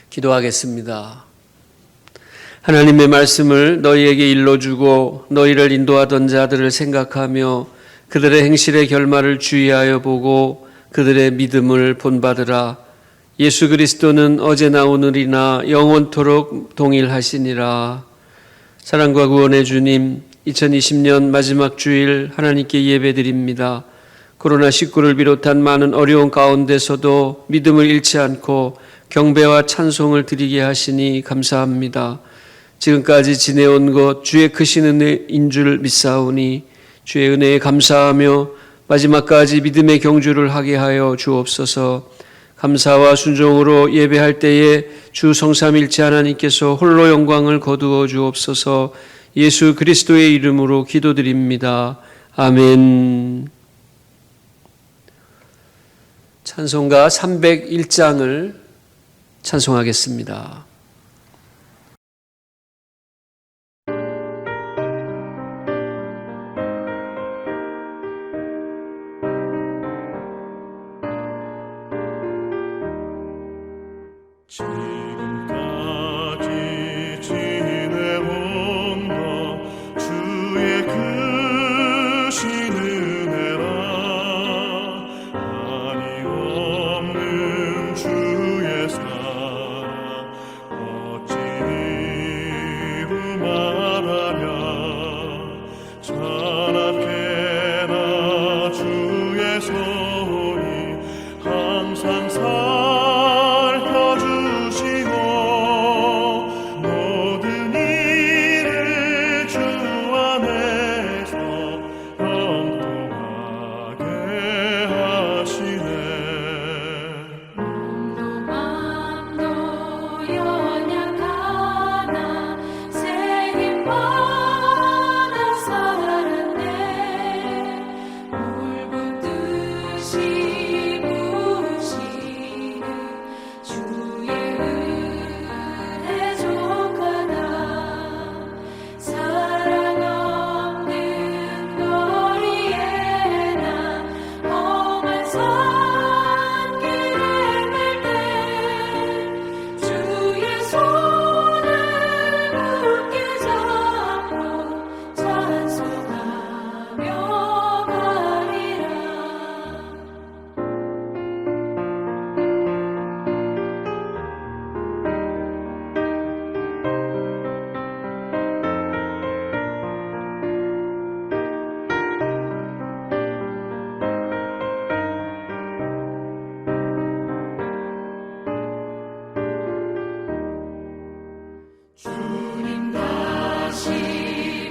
기도하겠습니다. 하나님의 말씀을 너희에게 일러주고 너희를 인도하던 자들을 생각하며 그들의 행실의 결말을 주의하여 보고 그들의 믿음을 본받으라. 예수 그리스도는 어제나 오늘이나 영원토록 동일하시니라. 사랑과 구원의 주님, 2020년 마지막 주일 하나님께 예배드립니다. 코로나19를 비롯한 많은 어려운 가운데서도 믿음을 잃지 않고 경배와 찬송을 드리게 하시니 감사합니다. 지금까지 지내온 것 주의 크신 은혜인 줄 믿사오니 주의 은혜에 감사하며 마지막까지 믿음의 경주를 하게 하여 주옵소서. 감사와 순종으로 예배할 때에 주 성삼일체 하나님께서 홀로 영광을 거두어 주옵소서. 예수 그리스도의 이름으로 기도드립니다. 아멘. 찬송가 301장을 찬송하겠습니다. 지금까지 지내온 것 주의 크신 은혜라. 한이 없는 주의 사랑 어찌 이루 말하랴. 찬악해나 주의 손이 항상 주님 다시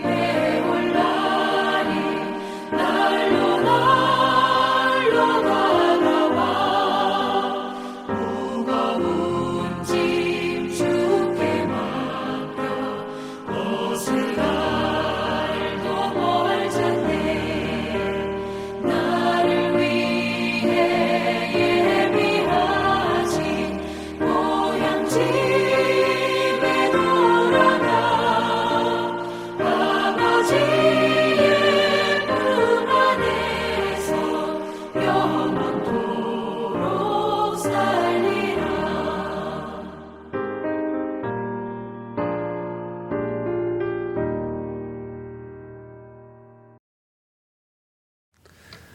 배울 날이 날로 다가와. 무거운 짐 주께 맡겨 벗을 날도 멀잖네. 나를 위해 예비하신 고향집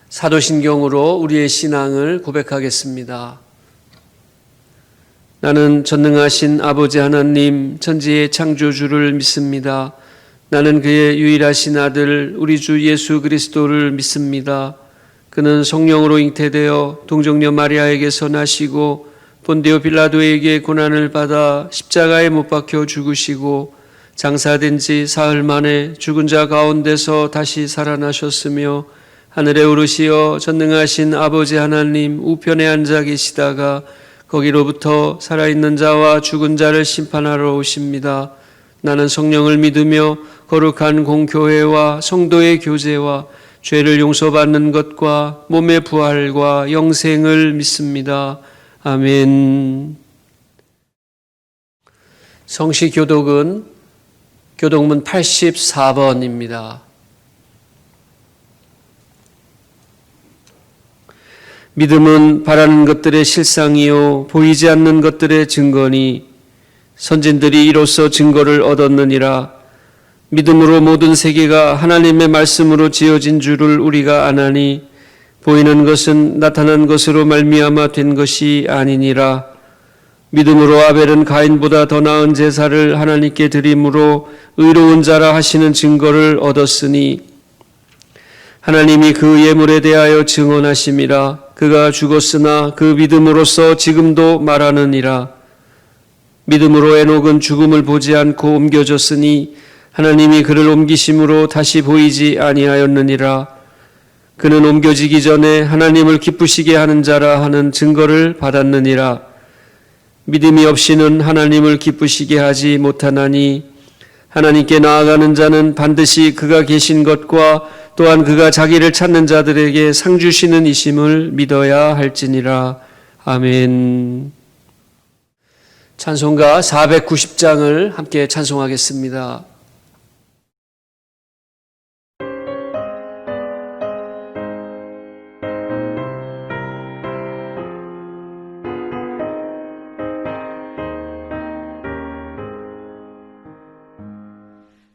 사도신경으로 우리의 신앙을 고백하겠습니다. 나는 전능하신 아버지 하나님 천지의 창조주를 믿습니다. 나는 그의 유일하신 아들 우리 주 예수 그리스도를 믿습니다. 그는 성령으로 잉태되어 동정녀 마리아에게서 나시고 본디오 빌라도에게 고난을 받아 십자가에 못 박혀 죽으시고 장사된 지 사흘 만에 죽은 자 가운데서 다시 살아나셨으며 하늘에 오르시어 전능하신 아버지 하나님 우편에 앉아 계시다가 거기로부터 살아있는 자와 죽은 자를 심판하러 오십니다. 나는 성령을 믿으며 거룩한 공교회와 성도의 교제와 죄를 용서받는 것과 몸의 부활과 영생을 믿습니다. 아멘. 성시교독은 교독문 84번입니다. 믿음은 바라는 것들의 실상이요 보이지 않는 것들의 증거니 선진들이 이로써 증거를 얻었느니라. 믿음으로 모든 세계가 하나님의 말씀으로 지어진 줄을 우리가 아나니 보이는 것은 나타난 것으로 말미암아 된 것이 아니니라. 믿음으로 아벨은 가인보다 더 나은 제사를 하나님께 드림으로 의로운 자라 하시는 증거를 얻었으니 하나님이 그 예물에 대하여 증언하심이라. 그가 죽었으나 그 믿음으로써 지금도 말하느니라. 믿음으로 에녹은 죽음을 보지 않고 옮겨졌으니 하나님이 그를 옮기심으로 다시 보이지 아니하였느니라. 그는 옮겨지기 전에 하나님을 기쁘시게 하는 자라 하는 증거를 받았느니라. 믿음이 없이는 하나님을 기쁘시게 하지 못하나니 하나님께 나아가는 자는 반드시 그가 계신 것과 또한 그가 자기를 찾는 자들에게 상 주시는 이심을 믿어야 할지니라. 아멘. 찬송가 490장을 함께 찬송하겠습니다.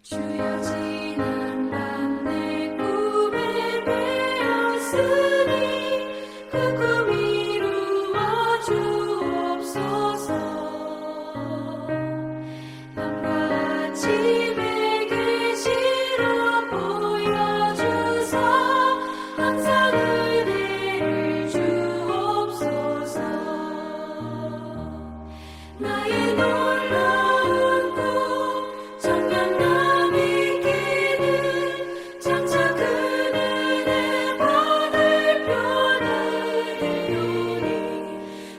주여 지난 밤 내 꿈에 베었으니 그 꿈 이루어 주옵소서. 밤과 아침에 계시로 보여주사 항상 은혜를 주옵소서. 나의 놀라운 꿈 정녕 장차 그 은혜 받을 편하리오니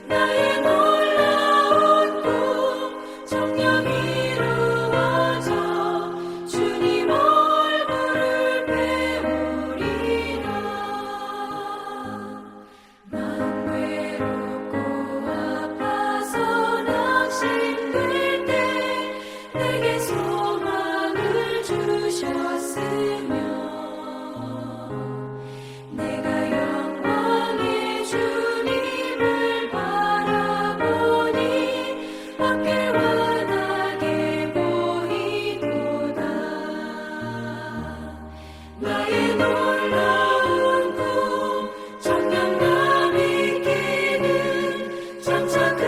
나의 놀라운 꿈 정녕 이루어져 주님 얼굴을 배우리라. 마음 외롭고 아파서 낙심될 때 내게 소망을 주셨으며 내가 영광의 주님을 바라보니 앞길 환하게 보이도다. 나의 놀라운 꿈 정녕 남이 끼는 장차 큰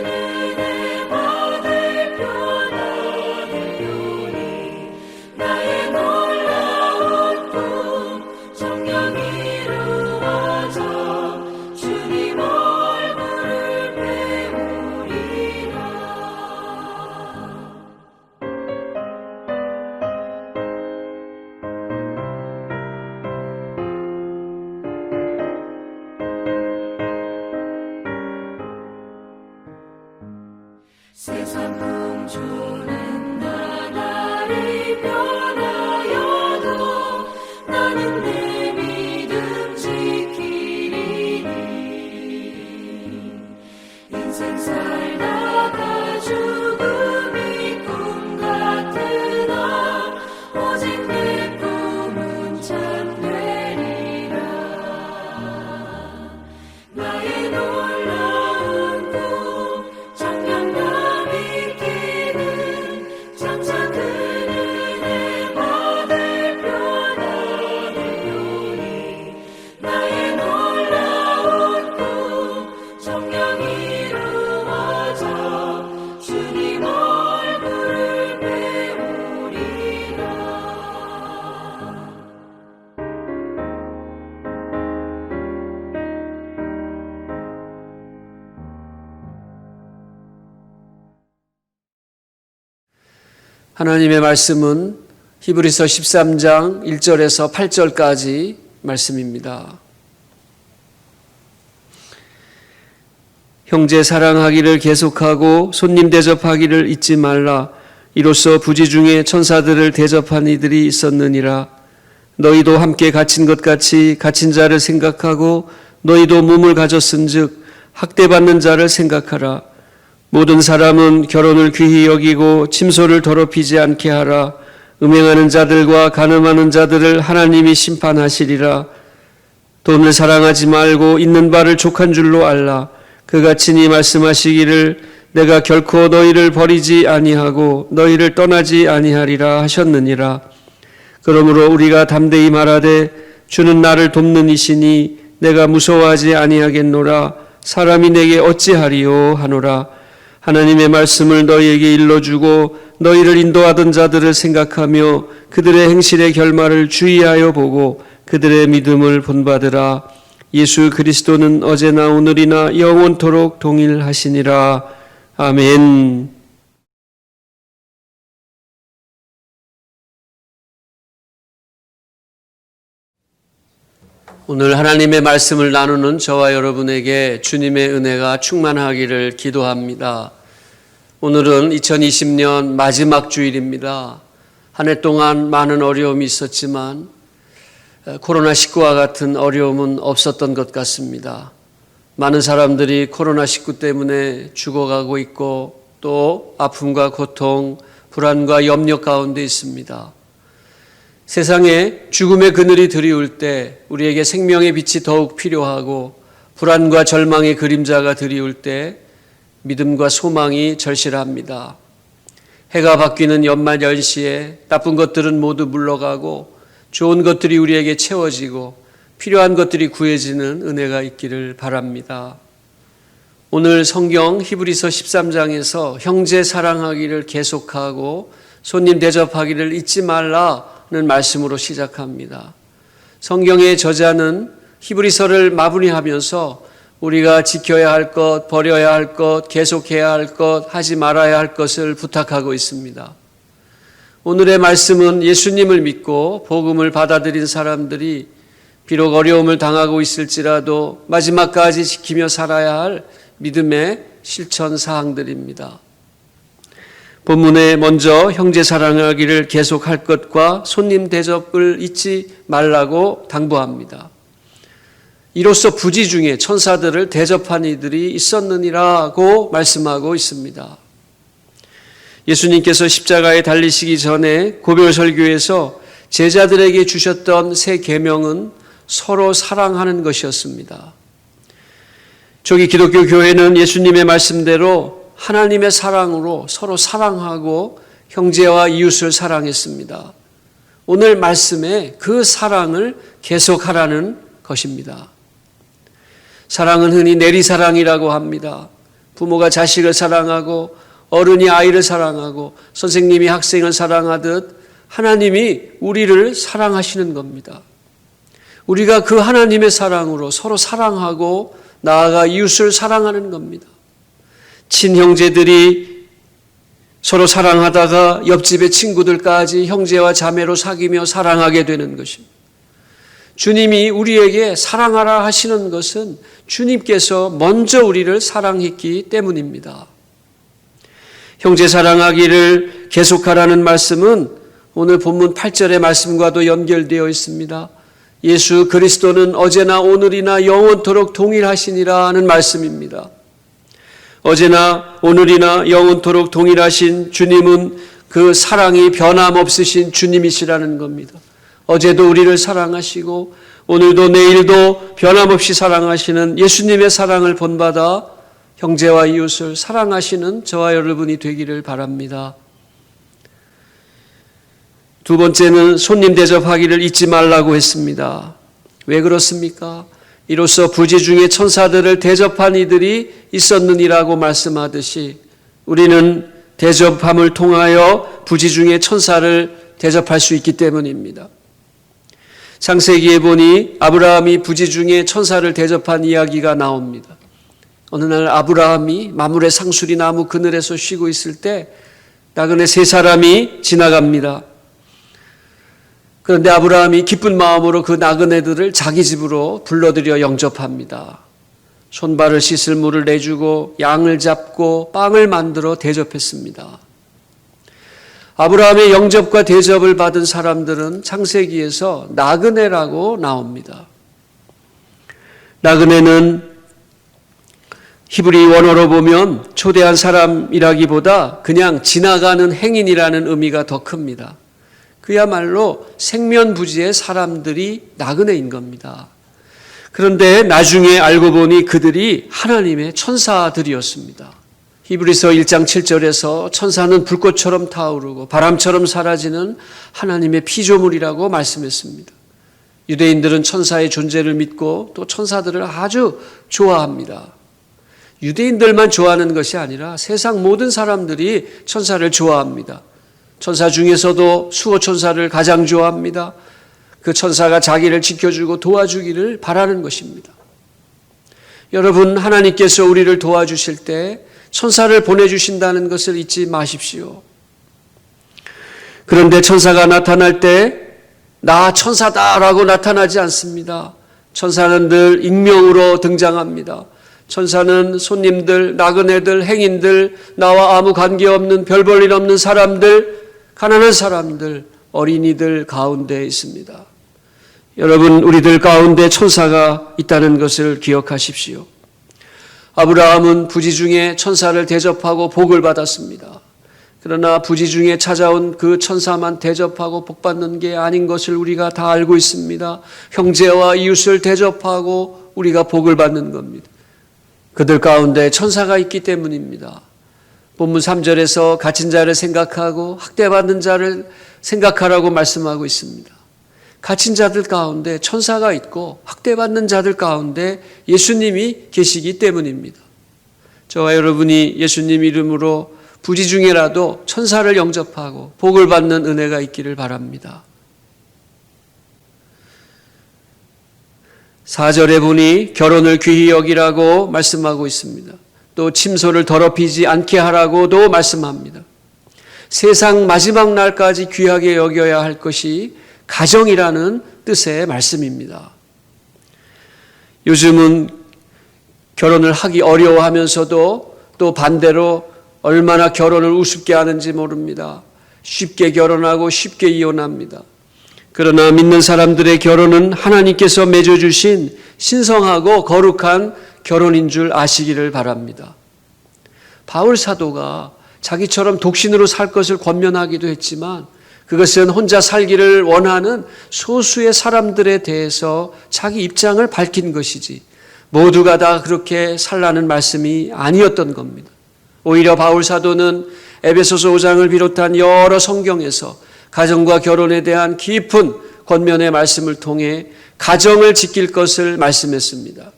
은혜 받을 편하리오니 나의 놀라운 꿈 정녕 이루어져 주님 얼굴을 배우리라. 세상 풍조는 나날이 변하여도 나는 내 믿음 지키리니. 인생 살다가 죽음이 꿈 같으나 오직 내 꿈은 참되리라. 나의 놀라운 꿈 정녕 남이 끼는 장차 큰 은혜 받을 편하리오니 나의 놀라운 꿈 정녕 이루어져 주님 얼굴을 배우리라. 하나님의 말씀은 히브리서 13장 1절에서 8절까지 말씀입니다. 형제 사랑하기를 계속하고 손님 대접하기를 잊지 말라. 이로써 부지 중에 천사들을 대접한 이들이 있었느니라. 너희도 함께 갇힌 것 같이 갇힌 자를 생각하고 너희도 몸을 가졌은즉 학대받는 자를 생각하라. 모든 사람은 결혼을 귀히 여기고 침소를 더럽히지 않게 하라. 음행하는 자들과 간음하는 자들을 하나님이 심판하시리라. 돈을 사랑하지 말고 있는 바를 족한 줄로 알라. 그가 친히 말씀하시기를 내가 결코 너희를 버리지 아니하고 너희를 떠나지 아니하리라 하셨느니라. 그러므로 우리가 담대히 말하되 주는 나를 돕는 이시니 내가 무서워하지 아니하겠노라. 사람이 내게 어찌하리요 하노라. 하나님의 말씀을 너희에게 일러주고 너희를 인도하던 자들을 생각하며 그들의 행실의 결말을 주의하여 보고 그들의 믿음을 본받으라. 예수 그리스도는 어제나 오늘이나 영원토록 동일하시니라. 아멘. 오늘 하나님의 말씀을 나누는 저와 여러분에게 주님의 은혜가 충만하기를 기도합니다. 오늘은 2020년 마지막 주일입니다. 한 해 동안 많은 어려움이 있었지만 코로나19와 같은 어려움은 없었던 것 같습니다. 많은 사람들이 코로나19 때문에 죽어가고 있고 또 아픔과 고통, 불안과 염려 가운데 있습니다. 세상에 죽음의 그늘이 드리울 때 우리에게 생명의 빛이 더욱 필요하고 불안과 절망의 그림자가 드리울 때 믿음과 소망이 절실합니다. 해가 바뀌는 연말 연시에 나쁜 것들은 모두 물러가고 좋은 것들이 우리에게 채워지고 필요한 것들이 구해지는 은혜가 있기를 바랍니다. 오늘 성경 히브리서 13장에서 형제 사랑하기를 계속하고 손님 대접하기를 잊지 말라는 말씀으로 시작합니다. 성경의 저자는 히브리서를 마무리하면서 우리가 지켜야 할 것, 버려야 할 것, 계속해야 할 것, 하지 말아야 할 것을 부탁하고 있습니다. 오늘의 말씀은 예수님을 믿고 복음을 받아들인 사람들이 비록 어려움을 당하고 있을지라도 마지막까지 지키며 살아야 할 믿음의 실천 사항들입니다. 본문에 먼저 형제 사랑하기를 계속할 것과 손님 대접을 잊지 말라고 당부합니다. 이로써 부지 중에 천사들을 대접한 이들이 있었느니라고 말씀하고 있습니다. 예수님께서 십자가에 달리시기 전에 고별설교에서 제자들에게 주셨던 새 계명은 서로 사랑하는 것이었습니다. 초기 기독교 교회는 예수님의 말씀대로 하나님의 사랑으로 서로 사랑하고 형제와 이웃을 사랑했습니다. 오늘 말씀에 그 사랑을 계속하라는 것입니다. 사랑은 흔히 내리사랑이라고 합니다. 부모가 자식을 사랑하고 어른이 아이를 사랑하고 선생님이 학생을 사랑하듯 하나님이 우리를 사랑하시는 겁니다. 우리가 그 하나님의 사랑으로 서로 사랑하고 나아가 이웃을 사랑하는 겁니다. 친형제들이 서로 사랑하다가 옆집의 친구들까지 형제와 자매로 사귀며 사랑하게 되는 것입니다. 주님이 우리에게 사랑하라 하시는 것은 주님께서 먼저 우리를 사랑했기 때문입니다. 형제 사랑하기를 계속하라는 말씀은 오늘 본문 8절의 말씀과도 연결되어 있습니다. 예수 그리스도는 어제나 오늘이나 영원토록 동일하시니라 하는 말씀입니다. 어제나 오늘이나 영원토록 동일하신 주님은 그 사랑이 변함없으신 주님이시라는 겁니다. 어제도 우리를 사랑하시고 오늘도 내일도 변함없이 사랑하시는 예수님의 사랑을 본받아 형제와 이웃을 사랑하시는 저와 여러분이 되기를 바랍니다. 두 번째는 손님 대접하기를 잊지 말라고 했습니다. 왜 그렇습니까? 이로써 부지 중에 천사들을 대접한 이들이 있었느니라고 말씀하듯이 우리는 대접함을 통하여 부지 중에 천사를 대접할 수 있기 때문입니다. 창세기에 보니 아브라함이 부지 중에 천사를 대접한 이야기가 나옵니다. 어느 날 아브라함이 마물의 상수리 나무 그늘에서 쉬고 있을 때 나그네 세 사람이 지나갑니다. 그런데 아브라함이 기쁜 마음으로 그 나그네들을 자기 집으로 불러들여 영접합니다. 손발을 씻을 물을 내주고 양을 잡고 빵을 만들어 대접했습니다. 아브라함의 영접과 대접을 받은 사람들은 창세기에서 나그네라고 나옵니다. 나그네는 히브리 원어로 보면 초대한 사람이라기보다 그냥 지나가는 행인이라는 의미가 더 큽니다. 그야말로 생면부지의 사람들이 나그네인 겁니다. 그런데 나중에 알고 보니 그들이 하나님의 천사들이었습니다. 히브리서 1장 7절에서 천사는 불꽃처럼 타오르고 바람처럼 사라지는 하나님의 피조물이라고 말씀했습니다. 유대인들은 천사의 존재를 믿고 또 천사들을 아주 좋아합니다. 유대인들만 좋아하는 것이 아니라 세상 모든 사람들이 천사를 좋아합니다. 천사 중에서도 수호천사를 가장 좋아합니다. 그 천사가 자기를 지켜주고 도와주기를 바라는 것입니다. 여러분, 하나님께서 우리를 도와주실 때 천사를 보내주신다는 것을 잊지 마십시오. 그런데 천사가 나타날 때 나 천사다라고 나타나지 않습니다. 천사는 늘 익명으로 등장합니다. 천사는 손님들, 나그네들, 행인들, 나와 아무 관계없는 별 볼 일 없는 사람들, 가난한 사람들, 어린이들 가운데 있습니다. 여러분, 우리들 가운데 천사가 있다는 것을 기억하십시오. 아브라함은 부지 중에 천사를 대접하고 복을 받았습니다. 그러나 부지 중에 찾아온 그 천사만 대접하고 복받는 게 아닌 것을 우리가 다 알고 있습니다. 형제와 이웃을 대접하고 우리가 복을 받는 겁니다. 그들 가운데 천사가 있기 때문입니다. 본문 3절에서 갇힌 자를 생각하고 학대받는 자를 생각하라고 말씀하고 있습니다. 갇힌 자들 가운데 천사가 있고 학대받는 자들 가운데 예수님이 계시기 때문입니다. 저와 여러분이 예수님 이름으로 부지 중에라도 천사를 영접하고 복을 받는 은혜가 있기를 바랍니다. 4절에 보니 결혼을 귀히 여기라고 말씀하고 있습니다. 또 침소를 더럽히지 않게 하라고도 말씀합니다. 세상 마지막 날까지 귀하게 여겨야 할 것이 가정이라는 뜻의 말씀입니다. 요즘은 결혼을 하기 어려워하면서도 또 반대로 얼마나 결혼을 우습게 하는지 모릅니다. 쉽게 결혼하고 쉽게 이혼합니다. 그러나 믿는 사람들의 결혼은 하나님께서 맺어주신 신성하고 거룩한 결혼인 줄 아시기를 바랍니다. 바울 사도가 자기처럼 독신으로 살 것을 권면하기도 했지만 그것은 혼자 살기를 원하는 소수의 사람들에 대해서 자기 입장을 밝힌 것이지 모두가 다 그렇게 살라는 말씀이 아니었던 겁니다. 오히려 바울 사도는 에베소서 5장을 비롯한 여러 성경에서 가정과 결혼에 대한 깊은 권면의 말씀을 통해 가정을 지킬 것을 말씀했습니다.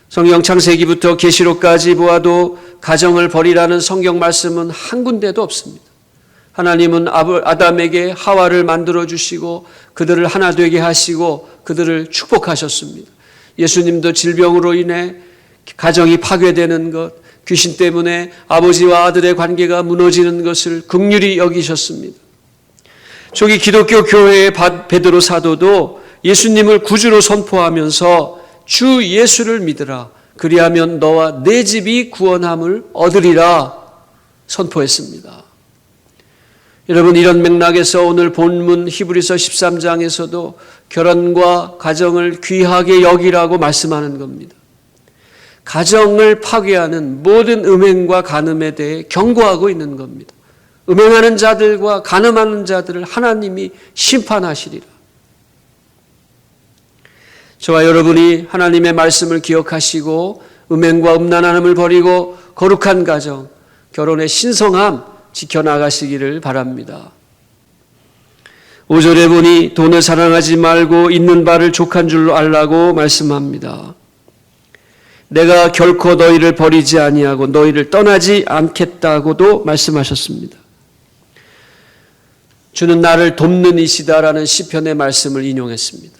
성경 창세기부터 계시록까지 보아도 가정을 버리라는 성경 말씀은 한 군데도 없습니다. 하나님은 아담에게 하와를 만들어 주시고 그들을 하나 되게 하시고 그들을 축복하셨습니다. 예수님도 질병으로 인해 가정이 파괴되는 것, 귀신 때문에 아버지와 아들의 관계가 무너지는 것을 긍휼히 여기셨습니다. 초기 기독교 교회의 베드로 사도도 예수님을 구주로 선포하면서 주 예수를 믿으라. 그리하면 너와 내 집이 구원함을 얻으리라 선포했습니다. 여러분, 이런 맥락에서 오늘 본문 히브리서 13장에서도 결혼과 가정을 귀하게 여기라고 말씀하는 겁니다. 가정을 파괴하는 모든 음행과 간음에 대해 경고하고 있는 겁니다. 음행하는 자들과 간음하는 자들을 하나님이 심판하시리라. 저와 여러분이 하나님의 말씀을 기억하시고 음행과 음란함을 버리고 거룩한 가정, 결혼의 신성함 지켜나가시기를 바랍니다. 5절에 보니 돈을 사랑하지 말고 있는 바를 족한 줄로 알라고 말씀합니다. 내가 결코 너희를 버리지 아니하고 너희를 떠나지 않겠다고도 말씀하셨습니다. 주는 나를 돕는 이시다라는 시편의 말씀을 인용했습니다.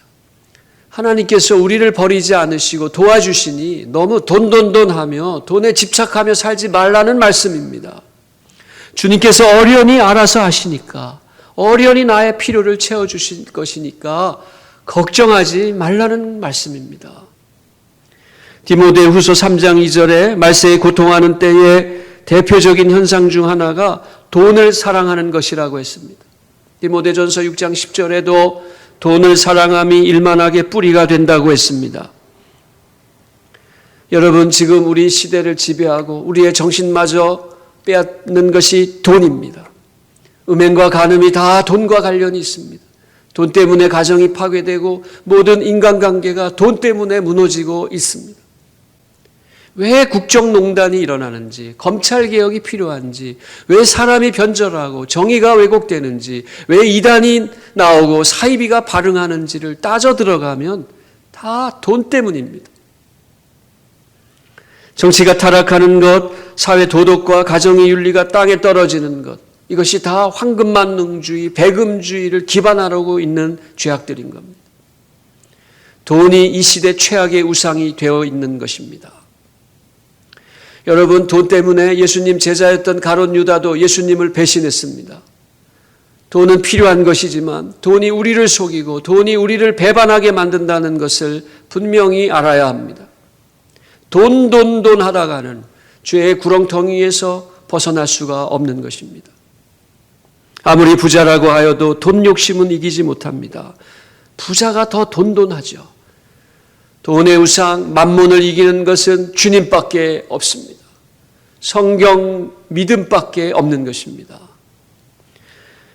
하나님께서 우리를 버리지 않으시고 도와주시니 너무 돈하며 돈에 집착하며 살지 말라는 말씀입니다. 주님께서 어련히 알아서 하시니까, 어련히 나의 필요를 채워주실 것이니까 걱정하지 말라는 말씀입니다. 디모데후서 3장 2절에 말세에 고통하는 때에 대표적인 현상 중 하나가 돈을 사랑하는 것이라고 했습니다. 디모데전서 6장 10절에도 돈을 사랑함이 일만하게 뿌리가 된다고 했습니다. 여러분, 지금 우리 시대를 지배하고 우리의 정신마저 빼앗는 것이 돈입니다. 음행과 간음이 다 돈과 관련이 있습니다. 돈 때문에 가정이 파괴되고 모든 인간관계가 돈 때문에 무너지고 있습니다. 왜 국정농단이 일어나는지, 검찰개혁이 필요한지, 왜 사람이 변절하고 정의가 왜곡되는지, 왜 이단이 나오고 사이비가 발흥하는지를 따져 들어가면 다 돈 때문입니다. 정치가 타락하는 것, 사회 도덕과 가정의 윤리가 땅에 떨어지는 것, 이것이 다 황금만능주의, 배금주의를 기반하고 있는 죄악들인 겁니다. 돈이 이 시대 최악의 우상이 되어 있는 것입니다. 여러분, 돈 때문에 예수님 제자였던 가룟 유다도 예수님을 배신했습니다. 돈은 필요한 것이지만 돈이 우리를 속이고 돈이 우리를 배반하게 만든다는 것을 분명히 알아야 합니다. 돈 하다가는 죄의 구렁텅이에서 벗어날 수가 없는 것입니다. 아무리 부자라고 하여도 돈 욕심은 이기지 못합니다. 부자가 더 돈하죠. 돈의 우상, 만몬을 이기는 것은 주님밖에 없습니다. 성경 믿음밖에 없는 것입니다.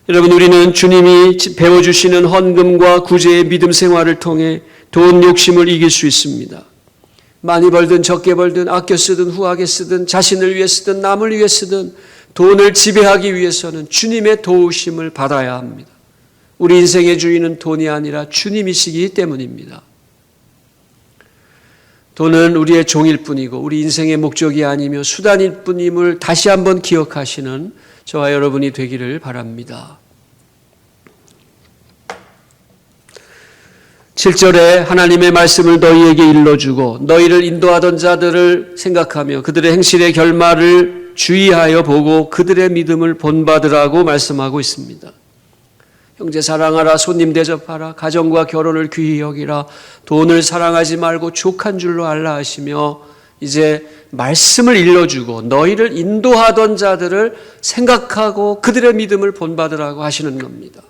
여러분, 우리는 주님이 배워주시는 헌금과 구제의 믿음 생활을 통해 돈 욕심을 이길 수 있습니다. 많이 벌든 적게 벌든 아껴 쓰든 후하게 쓰든 자신을 위해 쓰든 남을 위해 쓰든 돈을 지배하기 위해서는 주님의 도우심을 받아야 합니다. 우리 인생의 주인은 돈이 아니라 주님이시기 때문입니다. 돈은 우리의 종일 뿐이고 우리 인생의 목적이 아니며 수단일 뿐임을 다시 한번 기억하시는 저와 여러분이 되기를 바랍니다. 7절에 하나님의 말씀을 너희에게 일러주고 너희를 인도하던 자들을 생각하며 그들의 행실의 결말을 주의하여 보고 그들의 믿음을 본받으라고 말씀하고 있습니다. 형제 사랑하라, 손님 대접하라, 가정과 결혼을 귀히 여기라, 돈을 사랑하지 말고 족한 줄로 알라 하시며 이제 말씀을 일러주고 너희를 인도하던 자들을 생각하고 그들의 믿음을 본받으라고 하시는 겁니다.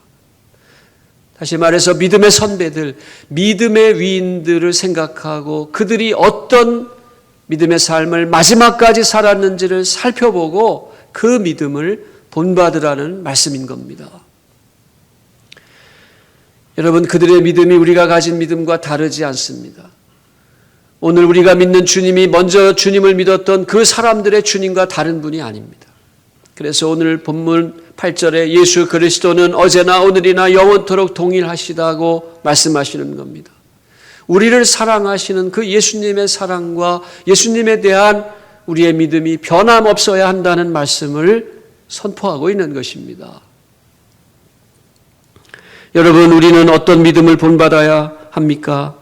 다시 말해서 믿음의 선배들, 믿음의 위인들을 생각하고 그들이 어떤 믿음의 삶을 마지막까지 살았는지를 살펴보고 그 믿음을 본받으라는 말씀인 겁니다. 여러분, 그들의 믿음이 우리가 가진 믿음과 다르지 않습니다. 오늘 우리가 믿는 주님이 먼저 주님을 믿었던 그 사람들의 주님과 다른 분이 아닙니다. 그래서 오늘 본문 8절에 예수 그리스도는 어제나 오늘이나 영원토록 동일하시다고 말씀하시는 겁니다. 우리를 사랑하시는 그 예수님의 사랑과 예수님에 대한 우리의 믿음이 변함없어야 한다는 말씀을 선포하고 있는 것입니다. 여러분, 우리는 어떤 믿음을 본받아야 합니까?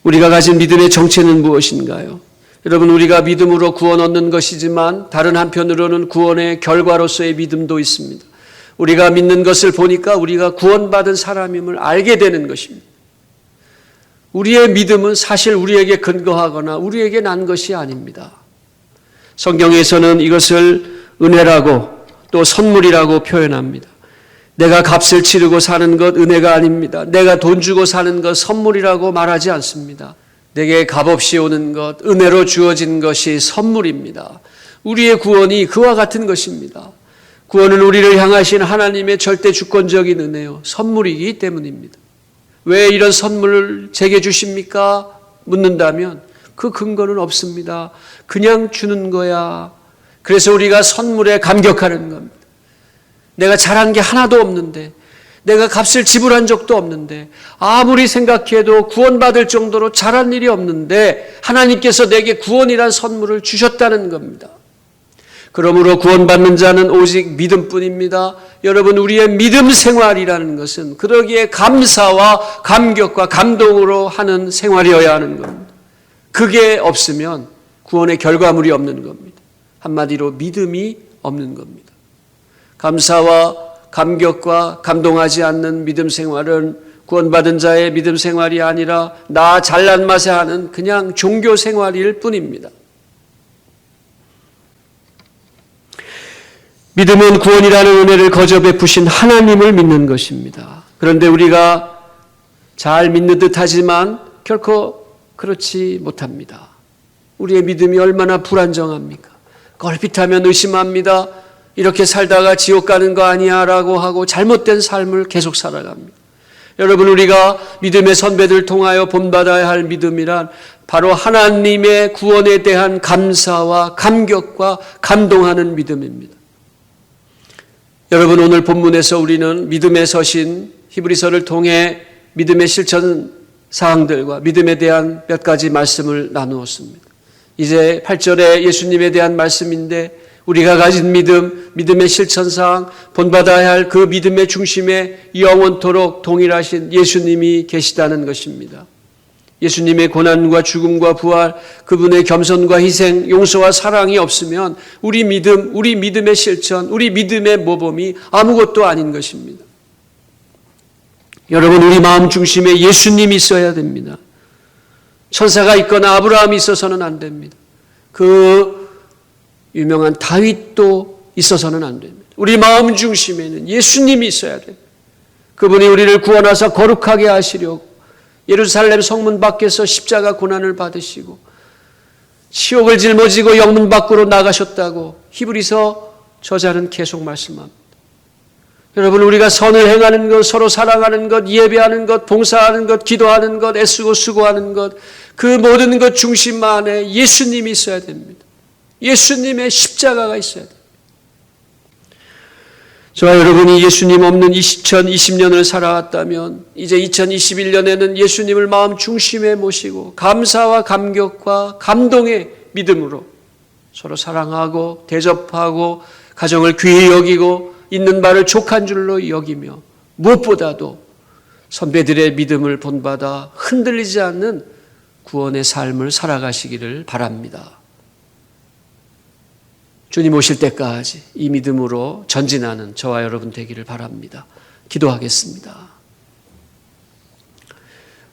우리가 가진 믿음의 정체는 무엇인가요? 여러분, 우리가 믿음으로 구원 얻는 것이지만 다른 한편으로는 구원의 결과로서의 믿음도 있습니다. 우리가 믿는 것을 보니까 우리가 구원받은 사람임을 알게 되는 것입니다. 우리의 믿음은 사실 우리에게 근거하거나 우리에게 난 것이 아닙니다. 성경에서는 이것을 은혜라고 또 선물이라고 표현합니다. 내가 값을 치르고 사는 것 은혜가 아닙니다. 내가 돈 주고 사는 것 선물이라고 말하지 않습니다. 내게 값없이 오는 것, 은혜로 주어진 것이 선물입니다. 우리의 구원이 그와 같은 것입니다. 구원은 우리를 향하신 하나님의 절대 주권적인 은혜요, 선물이기 때문입니다. 왜 이런 선물을 제게 주십니까? 묻는다면 그 근거는 없습니다. 그냥 주는 거야. 그래서 우리가 선물에 감격하는 겁니다. 내가 잘한 게 하나도 없는데, 내가 값을 지불한 적도 없는데, 아무리 생각해도 구원받을 정도로 잘한 일이 없는데 하나님께서 내게 구원이란 선물을 주셨다는 겁니다. 그러므로 구원받는 자는 오직 믿음뿐입니다. 여러분, 우리의 믿음 생활이라는 것은 그러기에 감사와 감격과 감동으로 하는 생활이어야 하는 겁니다. 그게 없으면 구원의 결과물이 없는 겁니다. 한마디로 믿음이 없는 겁니다. 감사와 감격과 감동하지 않는 믿음 생활은 구원받은 자의 믿음 생활이 아니라 나 잘난 맛에 하는 그냥 종교 생활일 뿐입니다. 믿음은 구원이라는 은혜를 거저 베푸신 하나님을 믿는 것입니다. 그런데 우리가 잘 믿는 듯하지만 결코 그렇지 못합니다. 우리의 믿음이 얼마나 불안정합니까? 걸핏하면 의심합니다. 이렇게 살다가 지옥 가는 거 아니야 라고 하고 잘못된 삶을 계속 살아갑니다. 여러분, 우리가 믿음의 선배들 통하여 본받아야 할 믿음이란 바로 하나님의 구원에 대한 감사와 감격과 감동하는 믿음입니다. 여러분, 오늘 본문에서 우리는 믿음의 서신 히브리서를 통해 믿음의 실천 사항들과 믿음에 대한 몇 가지 말씀을 나누었습니다. 이제 8절에 예수님에 대한 말씀인데 우리가 가진 믿음의 실천사항, 본받아야 할 그 믿음의 중심에 영원토록 동일하신 예수님이 계시다는 것입니다. 예수님의 고난과 죽음과 부활, 그분의 겸손과 희생, 용서와 사랑이 없으면 우리 믿음의 실천, 우리 믿음의 모범이 아무것도 아닌 것입니다. 여러분, 우리 마음 중심에 예수님이 있어야 됩니다. 천사가 있거나 아브라함이 있어서는 안 됩니다. 그 유명한 다윗도 있어서는 안 됩니다. 우리 마음 중심에는 예수님이 있어야 됩니다. 그분이 우리를 구원하사 거룩하게 하시려고 예루살렘 성문 밖에서 십자가 고난을 받으시고 치욕을 짊어지고 영문 밖으로 나가셨다고 히브리서 저자는 계속 말씀합니다. 여러분, 우리가 선을 행하는 것, 서로 사랑하는 것, 예배하는 것, 봉사하는 것, 기도하는 것, 애쓰고 수고하는 것, 그 모든 것 중심 안에 예수님이 있어야 됩니다. 예수님의 십자가가 있어야 됩니다. 저와 여러분이 예수님 없는 2020년을 살아왔다면 이제 2021년에는 예수님을 마음 중심에 모시고 감사와 감격과 감동의 믿음으로 서로 사랑하고 대접하고 가정을 귀히 여기고 있는 바를 족한 줄로 여기며 무엇보다도 선배들의 믿음을 본받아 흔들리지 않는 구원의 삶을 살아가시기를 바랍니다. 주님 오실 때까지 이 믿음으로 전진하는 저와 여러분 되기를 바랍니다. 기도하겠습니다.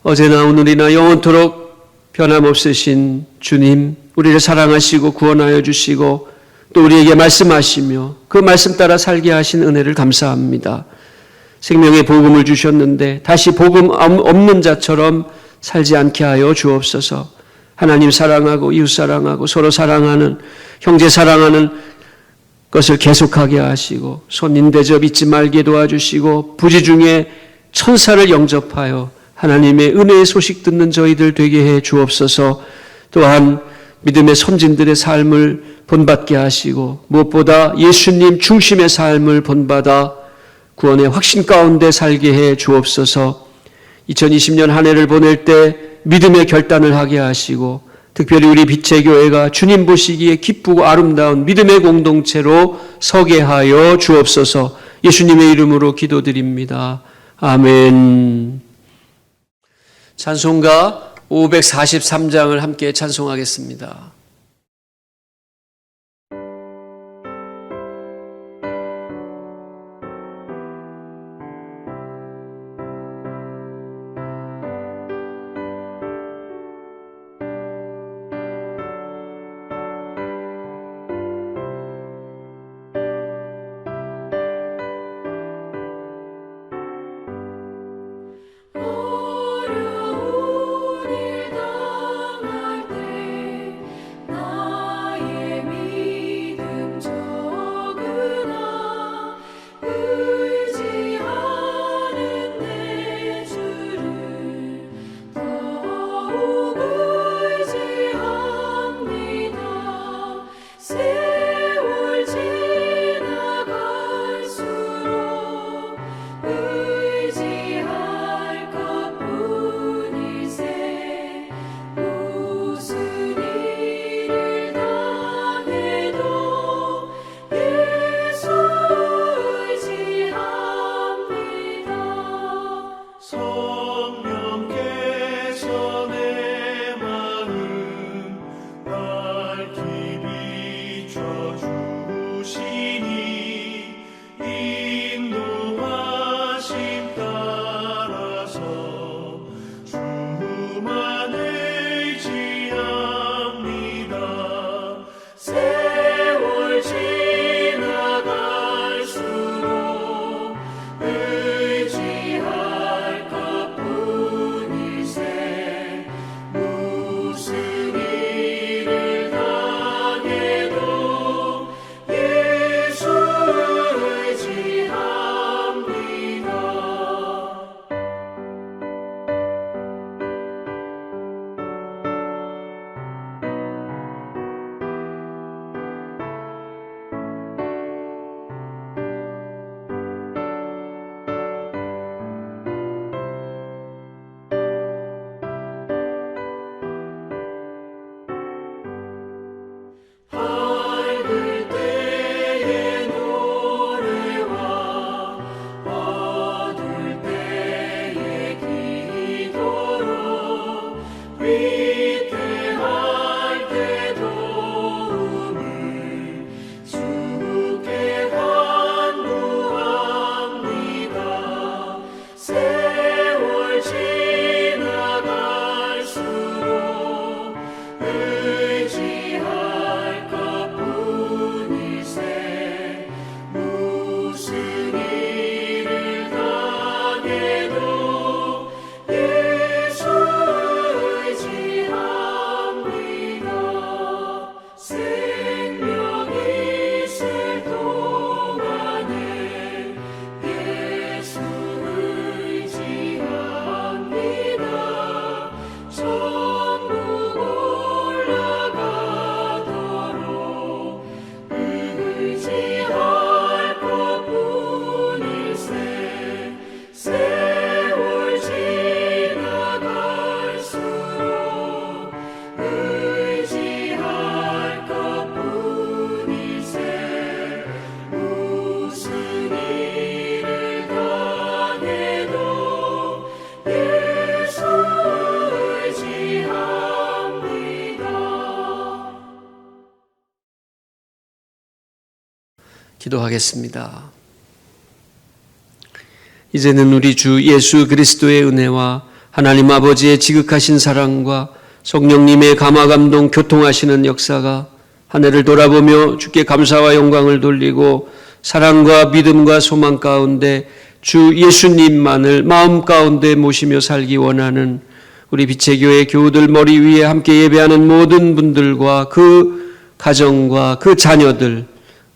어제나 오늘이나 영원토록 변함없으신 주님, 우리를 사랑하시고 구원하여 주시고 또 우리에게 말씀하시며 그 말씀 따라 살게 하신 은혜를 감사합니다. 생명의 복음을 주셨는데 다시 복음 없는 자처럼 살지 않게 하여 주옵소서. 하나님 사랑하고 이웃 사랑하고 서로 사랑하는, 형제 사랑하는 것을 계속하게 하시고 손님 대접 잊지 말게 도와주시고 부지 중에 천사를 영접하여 하나님의 은혜의 소식 듣는 저희들 되게 해 주옵소서. 또한 믿음의 선진들의 삶을 본받게 하시고 무엇보다 예수님 중심의 삶을 본받아 구원의 확신 가운데 살게 해 주옵소서. 2020년 한 해를 보낼 때 믿음의 결단을 하게 하시고 특별히 우리 빛의 교회가 주님 보시기에 기쁘고 아름다운 믿음의 공동체로 서게 하여 주옵소서. 예수님의 이름으로 기도드립니다. 아멘. 찬송가 543장을 함께 찬송하겠습니다. 어려운 일 당할 때 기도하겠습니다. 이제는 우리 주 예수 그리스도의 은혜와 하나님 아버지의 지극하신 사랑과 성령님의 감화감동 교통하시는 역사가 한 해를 돌아보며 주께 감사와 영광을 돌리고 사랑과 믿음과 소망 가운데 주 예수님만을 마음 가운데 모시며 살기 원하는 우리 빛의 교회 교우들 머리 위에 함께 예배하는 모든 분들과 그 가정과 그 자녀들,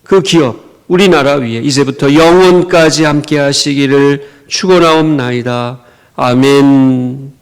그 기업, 우리나라 위에 이제부터 영원까지 함께 하시기를 축원하옵나이다. 아멘.